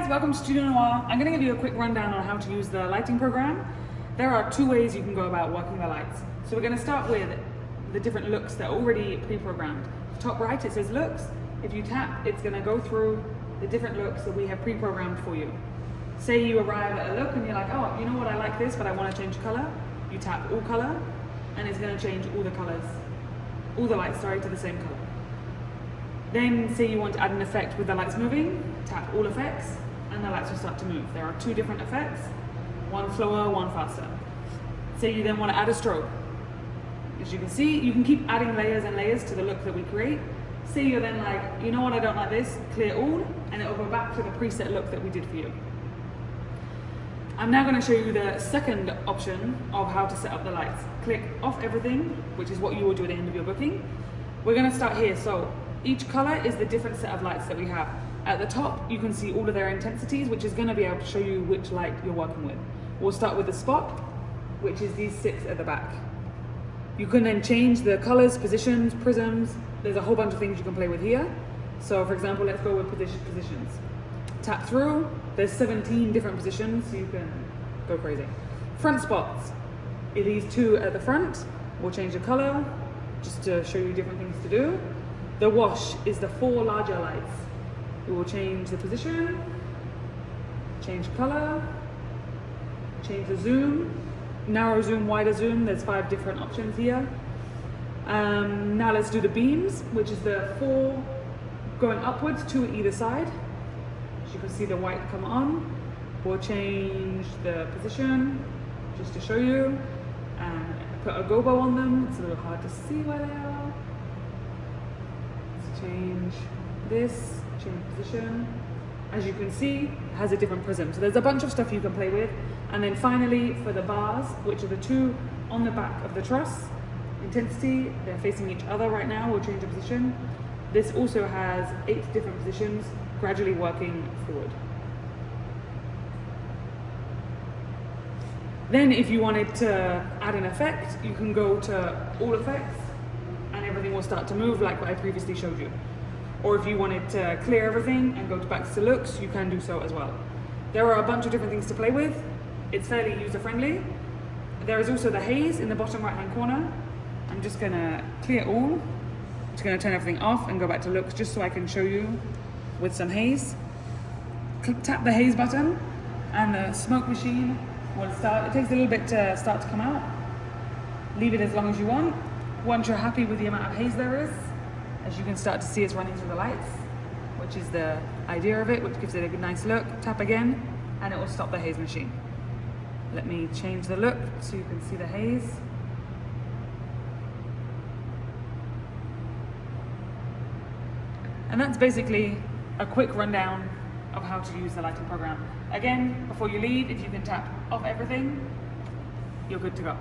guys, welcome to Studio Noir. I'm going to give you a quick rundown on how to use the lighting program. There are two ways you can go about working the lights. So we're going to start with the different looks that are already pre-programmed. Top right it says looks. If you tap, it's going to go through the different looks that we have pre-programmed for you. Say you arrive at a look and you're like, oh, you know what, I like this, but I want to change color. You tap all color and it's going to change all the colors, all the lights, to the same color. Then say you want to add an effect with the lights moving, tap all effects, and the lights will start to move. There are two different effects, one slower, one faster. Say you then want to add a strobe. As you can see, you can keep adding layers and layers to the look that we create. Say you're then like, you know what, I don't like this, clear all, and it will go back to the preset look that we did for you. I'm now going to show you the second option of how to set up the lights. Click off everything, which is what you will do at the end of your booking. We're going to start here. So each color is the different set of lights that we have. At the top, you can see all of their intensities, which is going to be able to show you which light you're working with. We'll start with the spot, which is these 6 at the back. You can then change the colors, positions, prisms. There's a whole bunch of things you can play with here. So for example, let's go with positions. Tap through, there's 17 different positions, so you can go crazy. Front spots, these 2 at the front. We'll change the color, just to show you different things to do. The wash is the 4 larger lights. We will change the position, change color, change the zoom, narrow zoom, wider zoom. There's 5 different options here. Now let's do the beams, which is the 4 going upwards, 2 at either side. As you can see the white come on. We'll change the position, just to show you, and put a gobo on them. It's a little hard to see where they are. Let's change this, change position. As you can see, it has a different prism. So there's a bunch of stuff you can play with. And then finally, for the bars, which are the 2 on the back of the truss, intensity, they're facing each other right now. We'll change the position. This also has 8 different positions, gradually working forward. Then if you wanted to add an effect, you can go to all effects and everything will start to move like what I previously showed you. Or if you wanted to clear everything and go back to looks, you can do so as well. There are a bunch of different things to play with. It's fairly user-friendly. There is also the haze in the bottom right-hand corner. I'm just gonna clear all. I'm just gonna turn everything off and go back to looks just so I can show you with some haze. Tap the haze button and the smoke machine will start. It takes a little bit to start to come out. Leave it as long as you want. Once you're happy with the amount of haze there is, as you can start to see, it's running through the lights, which is the idea of it, which gives it a good nice look. Tap again and it will stop the haze machine. Let me change the look so you can see the haze. And that's basically a quick rundown of how to use the lighting program. Again, before you leave, if you can tap off everything, you're good to go.